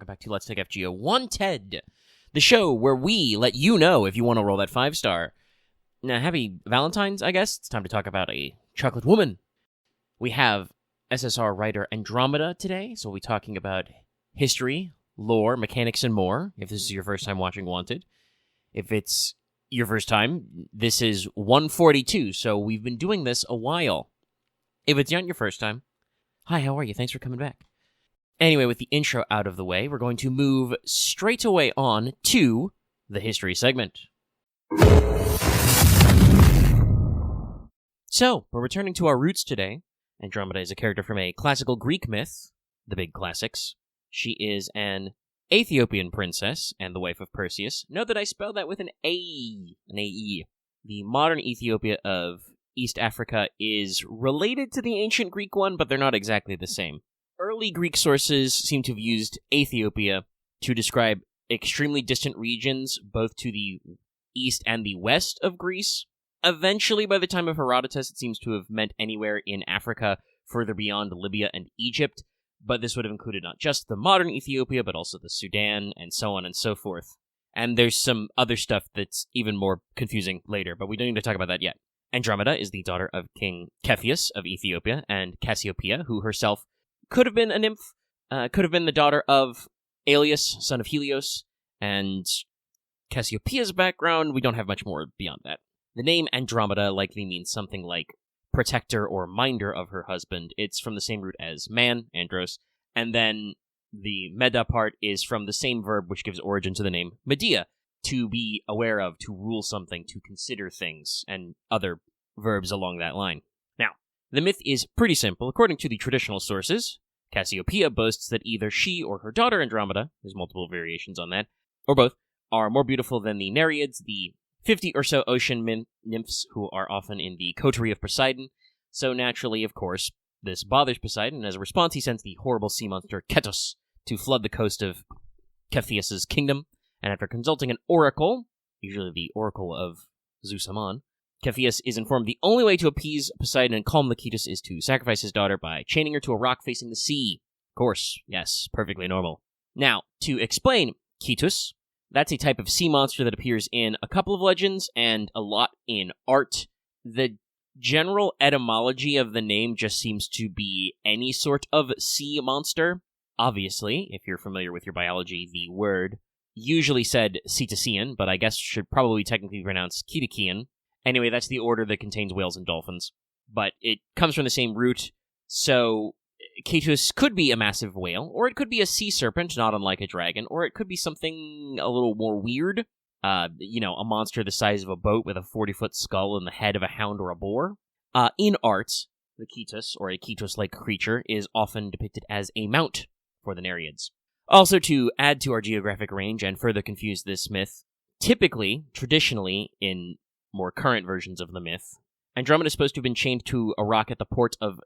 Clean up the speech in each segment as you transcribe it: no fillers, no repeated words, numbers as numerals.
welcome back to Let's Take FGO Wanted, the show where we let you know if you want to roll that 5-star. Now, happy Valentine's, I guess. It's time to talk about a chocolate woman. We have SSR writer Andromeda today, so we'll be talking about history, lore, mechanics, and more, if this is your first time watching Wanted. If it's your first time, this is 142, so we've been doing this a while. If it's not your first time, hi, how are you? Thanks for coming back. Anyway, with the intro out of the way, we're going to move straight away on to the history segment. So, we're returning to our roots today. Andromeda is a character from a classical Greek myth, the big classics. She is an Ethiopian princess and the wife of Perseus. Note that I spelled that with an A, an A-E. The modern Ethiopia of East Africa is related to the ancient Greek one, but they're not exactly the same. Early Greek sources seem to have used Ethiopia to describe extremely distant regions, both to the east and the west of Greece. Eventually, by the time of Herodotus, it seems to have meant anywhere in Africa further beyond Libya and Egypt, but this would have included not just the modern Ethiopia, but also the Sudan, and so on and so forth. And there's some other stuff that's even more confusing later, but we don't need to talk about that yet. Andromeda is the daughter of King Cepheus of Ethiopia and Cassiopeia, who herself could have been a nymph, could have been the daughter of Aeolus, son of Helios, and Cassiopeia's background, we don't have much more beyond that. The name Andromeda likely means something like protector or minder of her husband. It's from the same root as man, andros, and then the meda part is from the same verb which gives origin to the name Medea, to be aware of, to rule something, to consider things, and other verbs along that line. Now, the myth is pretty simple. According to the traditional sources, Cassiopeia boasts that either she or her daughter Andromeda, there's multiple variations on that, or both, are more beautiful than the Nereids, the 50 or so ocean nymphs who are often in the coterie of Poseidon. So naturally, of course, this bothers Poseidon, and as a response he sends the horrible sea monster Ketos to flood the coast of Cepheus' kingdom, and after consulting an oracle, usually the oracle of Zeus Amon, Cepheus is informed the only way to appease Poseidon and calm the Ketos is to sacrifice his daughter by chaining her to a rock facing the sea. Of course, yes, perfectly normal. Now, to explain Ketos, that's a type of sea monster that appears in a couple of legends and a lot in art. The general etymology of the name just seems to be any sort of sea monster. Obviously, if you're familiar with your biology, the word usually said cetacean, but I guess should probably technically be pronounced Ketacean. Anyway, that's the order that contains whales and dolphins. But it comes from the same root, so Ketos could be a massive whale, or it could be a sea serpent, not unlike a dragon, or it could be something a little more weird. A monster the size of a boat with a 40-foot skull and the head of a hound or a boar. In art, the Ketos, or a Ketos-like creature, is often depicted as a mount for the Nereids. Also, to add to our geographic range and further confuse this myth, typically, traditionally, in more current versions of the myth, Andromeda is supposed to have been chained to a rock at the port of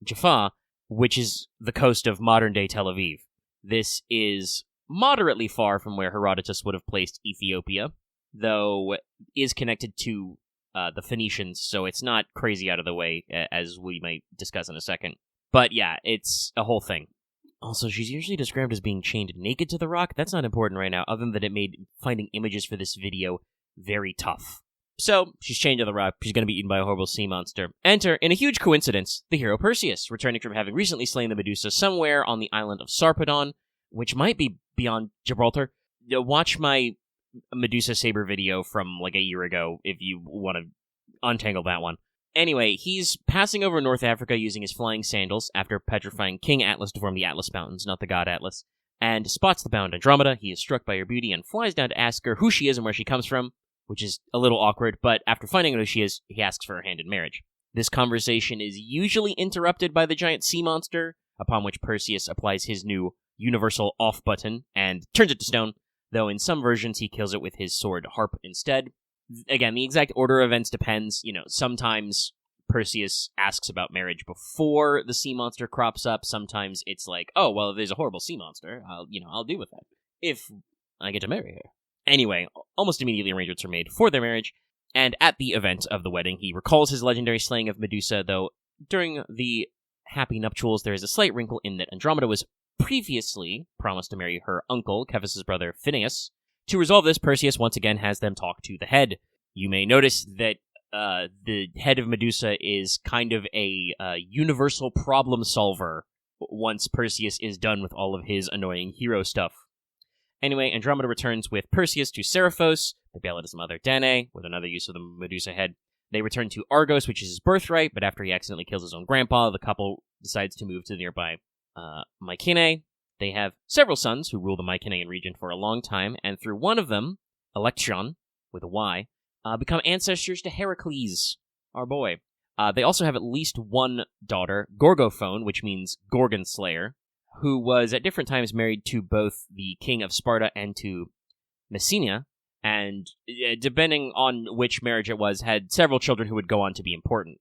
Jaffa, which is the coast of modern-day Tel Aviv. This is moderately far from where Herodotus would have placed Ethiopia, though is connected to the Phoenicians, so it's not crazy out of the way, as we might discuss in a second. But yeah, it's a whole thing. Also, she's usually described as being chained naked to the rock. That's not important right now, other than that it made finding images for this video very tough. So, she's chained to the rock, she's going to be eaten by a horrible sea monster. Enter, in a huge coincidence, the hero Perseus, returning from having recently slain the Medusa somewhere on the island of Sarpedon, which might be beyond Gibraltar. Watch my Medusa Saber video from like a year ago if you want to untangle that one. Anyway, he's passing over North Africa using his flying sandals after petrifying King Atlas to form the Atlas Mountains, not the god Atlas, and spots the bound Andromeda. He is struck by her beauty and flies down to ask her who she is and where she comes from, which is a little awkward, but after finding out who she is, he asks for her hand in marriage. This conversation is usually interrupted by the giant sea monster, upon which Perseus applies his new universal off button and turns it to stone, though in some versions he kills it with his sword harp instead. Again, the exact order of events depends. Sometimes Perseus asks about marriage before the sea monster crops up. Sometimes it's like, oh, well, if there's a horrible sea monster, I'll deal with that. If I get to marry her. Anyway, almost immediately arrangements are made for their marriage, and at the event of the wedding, he recalls his legendary slaying of Medusa, though during the happy nuptials, there is a slight wrinkle in that Andromeda was previously promised to marry her uncle, Cephas's brother Phineas. To resolve this, Perseus once again has them talk to the head. You may notice that the head of Medusa is kind of a universal problem solver once Perseus is done with all of his annoying hero stuff. Anyway, Andromeda returns with Perseus to Seriphos, they bail out his mother Danae, with another use of the Medusa head. They return to Argos, which is his birthright, but after he accidentally kills his own grandpa, the couple decides to move to the nearby Mycenae. They have several sons who rule the Mycenaean region for a long time, and through one of them, Electron, with a Y, become ancestors to Heracles, our boy. They also have at least one daughter, Gorgophone, which means Gorgon Slayer, who was at different times married to both the king of Sparta and to Messenia, and depending on which marriage it was, had several children who would go on to be important.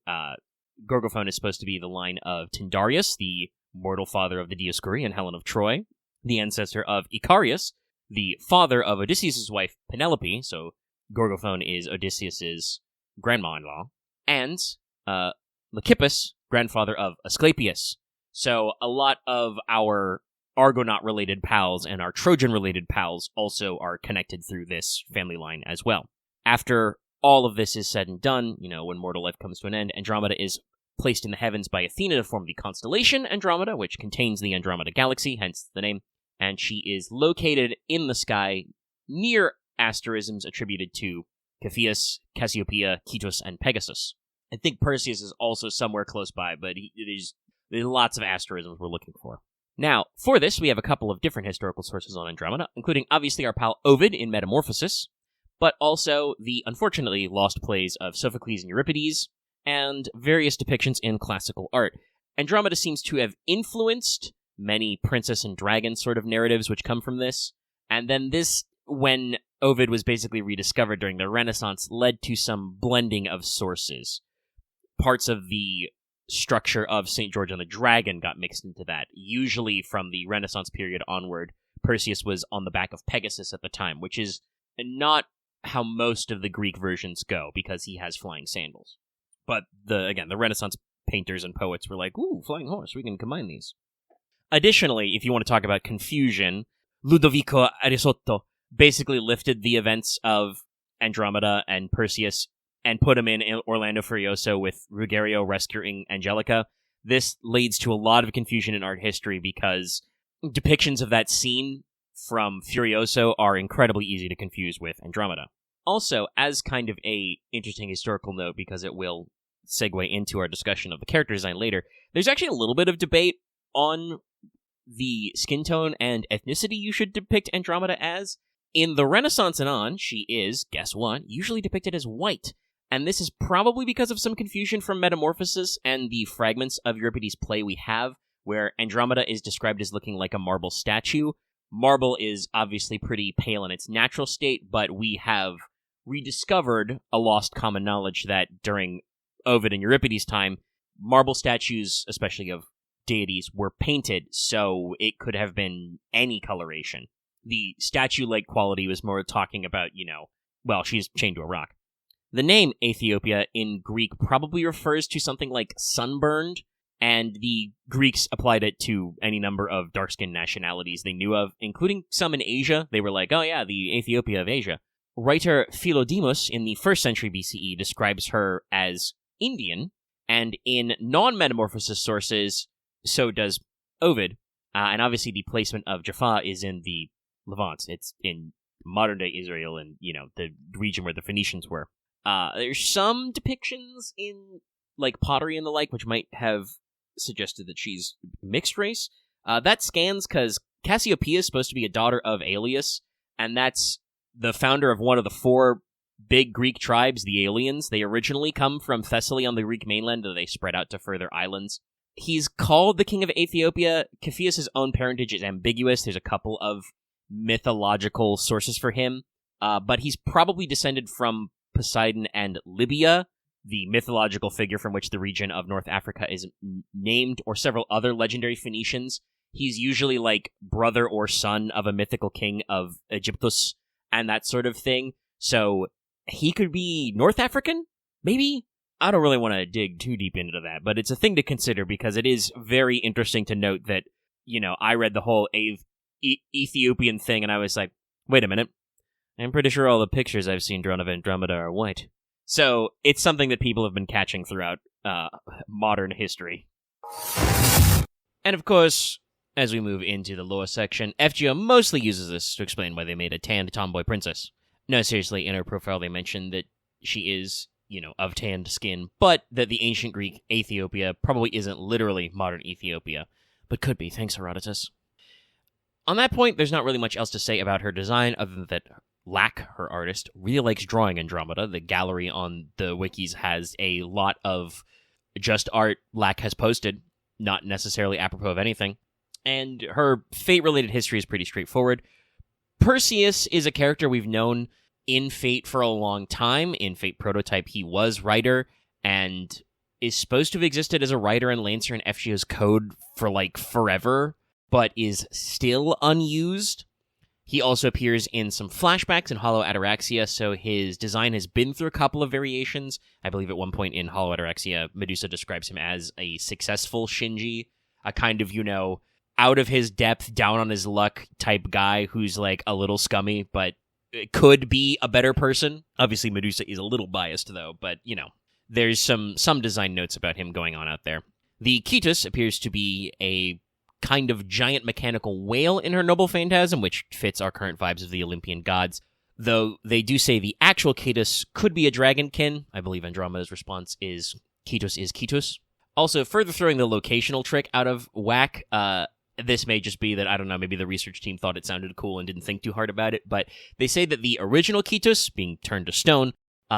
Gorgophone is supposed to be the line of Tyndareus, the mortal father of the Dioscuri and Helen of Troy, the ancestor of Icarius, the father of Odysseus' wife Penelope, so Gorgophone is Odysseus' grandma-in-law, and Leucippus, grandfather of Asclepius. So a lot of our Argonaut-related pals and our Trojan-related pals also are connected through this family line as well. After all of this is said and done, when mortal life comes to an end, Andromeda is placed in the heavens by Athena to form the constellation Andromeda, which contains the Andromeda Galaxy, hence the name, and she is located in the sky near asterisms attributed to Cepheus, Cassiopeia, Cetus, and Pegasus. I think Perseus is also somewhere close by, but there's lots of asterisms we're looking for. Now, for this, we have a couple of different historical sources on Andromeda, including obviously our pal Ovid in Metamorphosis, but also the unfortunately lost plays of Sophocles and Euripides, and various depictions in classical art. Andromeda seems to have influenced many princess and dragon sort of narratives which come from this, and then this, when Ovid was basically rediscovered during the Renaissance, led to some blending of sources. Parts of the structure of St. George and the Dragon got mixed into that. Usually from the Renaissance period onward, Perseus was on the back of Pegasus at the time, which is not how most of the Greek versions go, because he has flying sandals. But, the Renaissance painters and poets were like, ooh, flying horse, we can combine these. Additionally, if you want to talk about confusion, Ludovico Arisotto basically lifted the events of Andromeda and Perseus and put him in Orlando Furioso with Ruggiero rescuing Angelica. This leads to a lot of confusion in art history because depictions of that scene from Furioso are incredibly easy to confuse with Andromeda. Also, as kind of a interesting historical note, because it will segue into our discussion of the character design later, there's actually a little bit of debate on the skin tone and ethnicity you should depict Andromeda as. In the Renaissance and on, she is, guess what, usually depicted as white. And this is probably because of some confusion from Metamorphosis and the fragments of Euripides' play we have, where Andromeda is described as looking like a marble statue. Marble is obviously pretty pale in its natural state, but we have rediscovered a lost common knowledge that during Ovid and Euripides' time, marble statues, especially of deities, were painted, so it could have been any coloration. The statue-like quality was more talking about, she's chained to a rock. The name Aethiopia in Greek probably refers to something like sunburned, and the Greeks applied it to any number of dark-skinned nationalities they knew of, including some in Asia. They were like, oh yeah, the Aethiopia of Asia. Writer Philodemus in the 1st century BCE describes her as Indian, and in non-Metamorphosis sources, so does Ovid. And obviously the placement of Jaffa is in the Levant. It's in modern-day Israel and, the region where the Phoenicians were. There's some depictions in, pottery and the like, which might have suggested that she's mixed race. That scans because Cassiopeia is supposed to be a daughter of Aeolus, and that's the founder of one of the 4 big Greek tribes, the Aeolians. They originally come from Thessaly on the Greek mainland, and they spread out to further islands. He's called the king of Ethiopia. Cepheus' own parentage is ambiguous. There's a couple of mythological sources for him, but he's probably descended from Poseidon and Libya, the mythological figure from which the region of North Africa is named, or several other legendary Phoenicians. He's usually brother or son of a mythical king of Egyptus and that sort of thing. So he could be North African, maybe? I don't really want to dig too deep into that, but it's a thing to consider because it is very interesting to note that I read the whole Ethiopian thing, and I was like, wait a minute. I'm pretty sure all the pictures I've seen drawn of Andromeda are white. So it's something that people have been catching throughout modern history. And of course, as we move into the lore section, FGO mostly uses this to explain why they made a tanned tomboy princess. No, seriously, in her profile they mentioned that she is, of tanned skin, but that the ancient Greek Ethiopia probably isn't literally modern Ethiopia, but could be, thanks Herodotus. On that point, there's not really much else to say about her design other than that Lack, her artist, really likes drawing Andromeda. The gallery on the wikis has a lot of just art Lack has posted, not necessarily apropos of anything. And her Fate-related history is pretty straightforward. Perseus is a character we've known in Fate for a long time. In Fate Prototype, he was writer, and is supposed to have existed as a writer and Lancer in FGO's code for, forever, but is still unused. He also appears in some flashbacks in Hollow Ataraxia, so his design has been through a couple of variations. I believe at one point in Hollow Ataraxia, Medusa describes him as a successful Shinji, a kind of, out of his depth, down on his luck type guy who's, a little scummy, but could be a better person. Obviously, Medusa is a little biased, though, but, there's some design notes about him going on out there. The Ketus appears to be a kind of giant mechanical whale in her noble phantasm, which fits our current vibes of the Olympian gods, though they do say the actual Ketus could be a dragonkin. I believe Andromeda's response is Ketus. Also, further throwing the locational trick out of whack, this may just be that, I don't know, maybe the research team thought it sounded cool and didn't think too hard about it, but they say that the original Ketus, being turned to stone,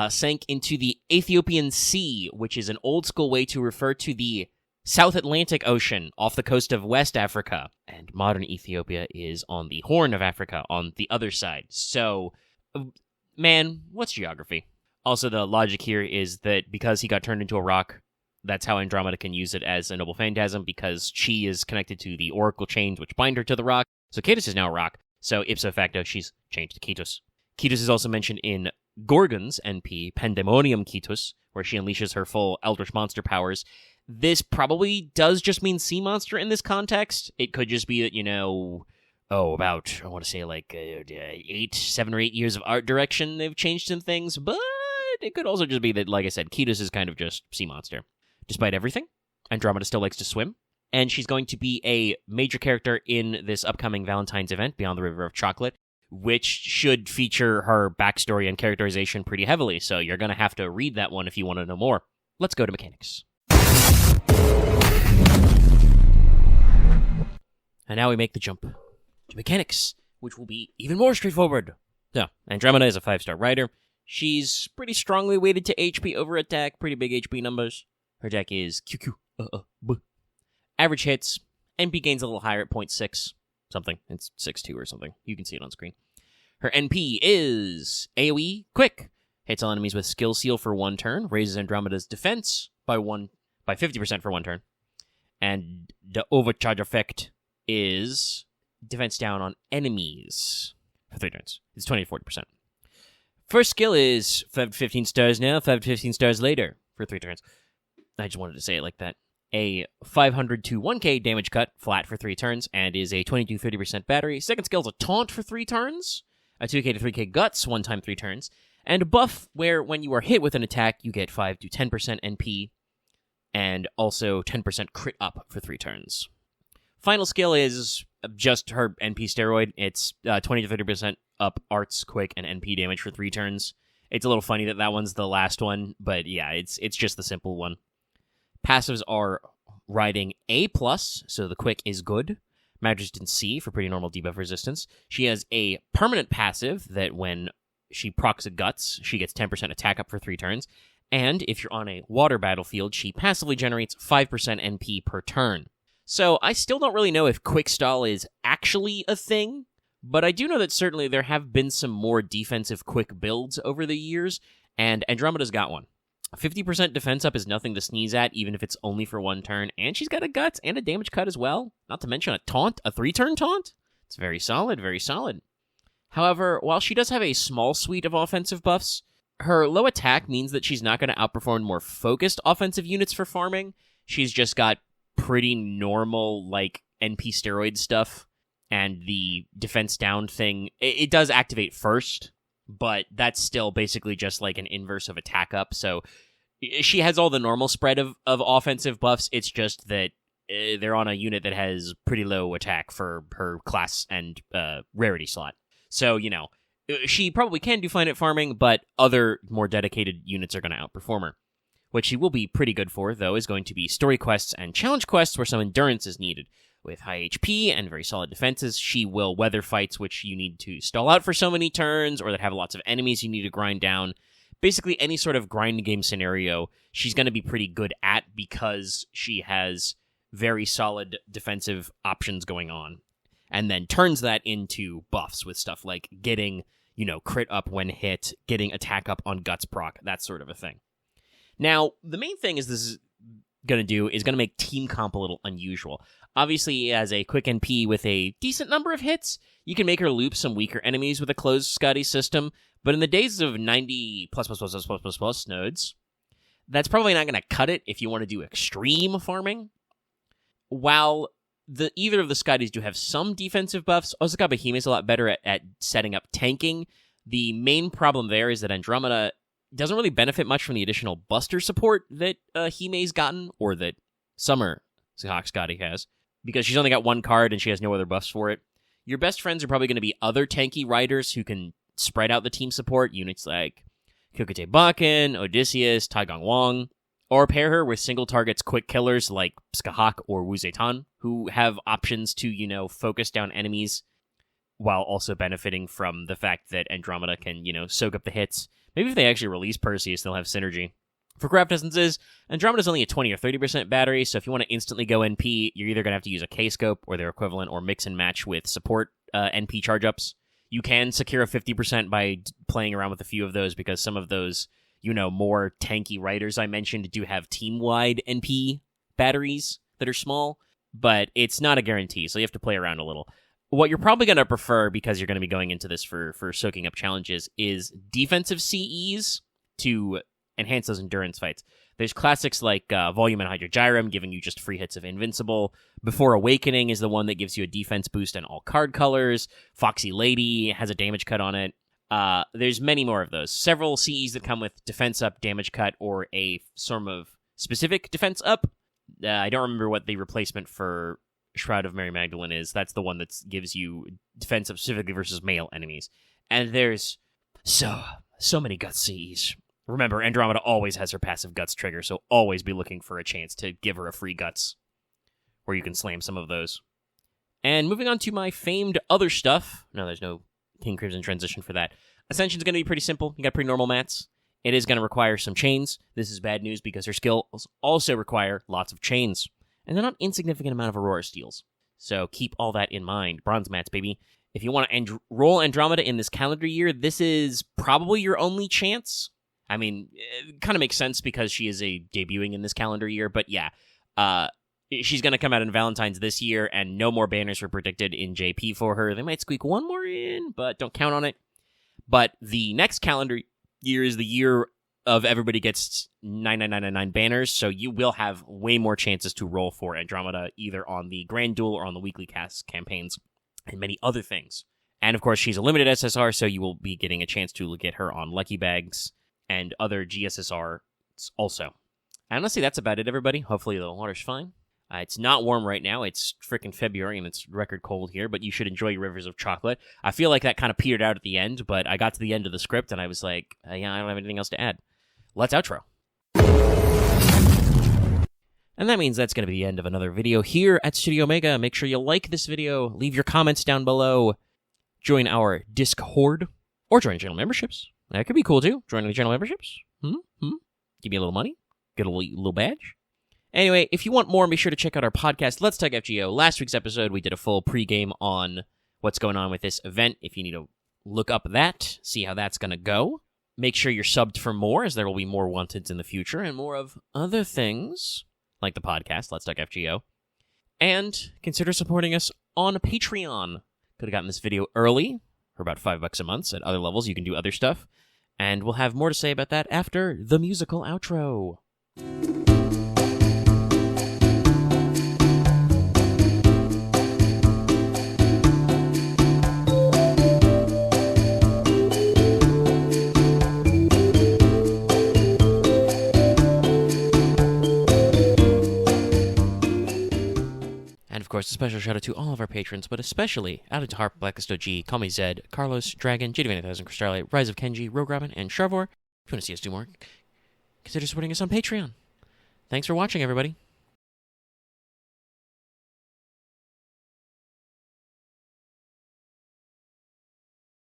sank into the Ethiopian Sea, which is an old-school way to refer to the South Atlantic Ocean off the coast of West Africa, and modern Ethiopia is on the Horn of Africa on the other side. So, man, what's geography? Also, the logic here is that because he got turned into a rock, that's how Andromeda can use it as a noble phantasm, because she is connected to the oracle chains which bind her to the rock. So Ketus is now a rock, so ipso facto, she's changed to Ketus. Ketus is also mentioned in Gorgon's NP, Pandemonium Ketus, where she unleashes her full Eldritch Monster powers. This probably does just mean sea monster in this context. It could just be that, about, I want to say 7 or 8 years of art direction they've changed some things, but it could also just be that, like I said, Ketus is kind of just sea monster. Despite everything, Andromeda still likes to swim, and she's going to be a major character in this upcoming Valentine's event, Beyond the River of Chocolate, which should feature her backstory and characterization pretty heavily, so you're going to have to read that one if you want to know more. Let's go to mechanics. And now we make the jump to mechanics, which will be even more straightforward. So, Andromeda is a 5-star rider. She's pretty strongly weighted to HP over attack, pretty big HP numbers. Her deck is QQ. Average hits. NP gains a little higher at 0.6 something. It's 6.2 or something. You can see it on screen. Her NP is AoE Quick. Hits all enemies with Skill Seal for 1 turn. Raises Andromeda's defense by 50% for 1 turn. And the overcharge effect is defense down on enemies for 3 turns. It's 20 to 40%. First skill is 5 to 15 stars now, 5 to 15 stars later for 3 turns. I just wanted to say it like that. A 500 to 1k damage cut, flat for 3 turns, and is a 20 to 30% battery. Second skill is a taunt for 3 turns, a 2k to 3k guts, 1 time 3 turns, and a buff where when you are hit with an attack, you get 5 to 10% NP, and also 10% crit up for 3 turns. Final skill is just her NP steroid. It's 20 to 30% up arts, quick, and NP damage for 3 turns. It's a little funny that one's the last one, but yeah, it's just the simple one. Passives are riding A+, so the quick is good. Magician C for pretty normal debuff resistance. She has a permanent passive that when she procs a guts, she gets 10% attack up for 3 turns. And if you're on a water battlefield, she passively generates 5% NP per turn. So I still don't really know if quick stall is actually a thing, but I do know that certainly there have been some more defensive quick builds over the years, and Andromeda's got one. 50% defense up is nothing to sneeze at, even if it's only for 1 turn, and she's got a guts and a damage cut as well. Not to mention a taunt, a 3-turn taunt. It's very solid, very solid. However, while she does have a small suite of offensive buffs, her low attack means that she's not going to outperform more focused offensive units for farming. She's just got pretty normal, NP steroid stuff and the defense down thing, it does activate first, but that's still basically just like an inverse of attack up. So she has all the normal spread of offensive buffs. It's just that they're on a unit that has pretty low attack for her class and rarity slot. So, she probably can do fine at farming, but other more dedicated units are going to outperform her. What she will be pretty good for, though, is going to be story quests and challenge quests where some endurance is needed. With high HP and very solid defenses, she will weather fights which you need to stall out for so many turns, or that have lots of enemies you need to grind down. Basically, any sort of grind game scenario, she's going to be pretty good at because she has very solid defensive options going on. And then turns that into buffs with stuff like getting, crit up when hit, getting attack up on guts proc, that sort of a thing. Now, the main thing this is going to make team comp a little unusual. Obviously, as a quick NP with a decent number of hits, you can make her loop some weaker enemies with a closed Scotty system, but in the days of 90 plus nodes, that's probably not going to cut it if you want to do extreme farming. While either of the Scotties do have some defensive buffs, Osaka Behemoth is a lot better at setting up tanking. The main problem there is that Andromeda doesn't really benefit much from the additional buster support that Hime's gotten, or that Summer Seahawk Scotty has, because she's only got one card and she has no other buffs for it. Your best friends are probably going to be other tanky riders who can spread out the team support, units like Kyokute Bakken, Odysseus, Taigong Wang, or pair her with single targets quick killers like Skahak or Wu Zetian, who have options to, focus down enemies while also benefiting from the fact that Andromeda can, soak up the hits. Maybe if they actually release Perseus, they'll have synergy. For craft essences, Andromeda's only a 20 or 30% battery, so if you want to instantly go NP, you're either going to have to use a K-scope or their equivalent, or mix and match with support NP charge-ups. You can secure a 50% by playing around with a few of those, because some of those, more tanky riders I mentioned do have team-wide NP batteries that are small, but it's not a guarantee, so you have to play around a little. What you're probably going to prefer, because you're going to be going into this for soaking up challenges, is defensive CEs to enhance those endurance fights. There's classics like Volume and Hydrogyrum, giving you just free hits of Invincible. Before Awakening is the one that gives you a defense boost on all card colors. Foxy Lady has a damage cut on it. There's many more of those. Several CEs that come with defense up, damage cut, or a sort of specific defense up. I don't remember what the replacement for Shroud of Mary Magdalene is. That's the one that gives you defense up specifically versus male enemies. And there's so many Guts CEs. Remember, Andromeda always has her passive Guts trigger, so always be looking for a chance to give her a free Guts, where you can slam some of those. And moving on to my famed other stuff. No, there's no King Crimson transition for that. Ascension's going to be pretty simple. You got pretty normal mats. It is going to require some chains. This is bad news because her skills also require lots of chains, and they're not insignificant amount of Aurora steals. So keep all that in mind. Bronze mats, baby. If you want to roll Andromeda in this calendar year, this is probably your only chance. I mean, it kind of makes sense because she is debuting in this calendar year, but yeah, she's going to come out in Valentine's this year, and no more banners were predicted in JP for her. They might squeak one more in, but don't count on it. But the next calendar year is the year of everybody gets 99999 banners, so you will have way more chances to roll for Andromeda, either on the Grand Duel or on the weekly cast campaigns, and many other things. And of course, she's a limited SSR, so you will be getting a chance to get her on Lucky Bags and other GSSR also. And honestly, that's about it, everybody. Hopefully the water's fine. It's not warm right now. It's freaking February, and it's record cold here, but you should enjoy your rivers of chocolate. I feel like that kind of petered out at the end, but I got to the end of the script, and I was like, yeah, I don't have anything else to add. Let's outro. And that means that's going to be the end of another video here at Studio Omega. Make sure you like this video, leave your comments down below, join our Discord, or join channel memberships. That could be cool, too. Join the channel memberships. Give me a little money. Get a little badge. Anyway, if you want more, be sure to check out our podcast, Let's Talk FGO. Last week's episode, we did a full pregame on what's going on with this event. If you need to look up that, see how that's going to go. Make sure you're subbed for more, as there will be more Wanteds in the future, and more of other things, like the podcast, Let's Talk FGO. And consider supporting us on Patreon. Could have gotten this video early, for about $5 a month. At other levels, you can do other stuff. And we'll have more to say about that after the musical outro. special shout out to all of our patrons, but especially out to Harp, Blackest OG, Call Me Zed, Carlos, Dragon, JD1000, Crystallight, Rise of Kenji, Rogue Robin, and Sharvor. If you want to see us do more, consider supporting us on Patreon. Thanks for watching, everybody.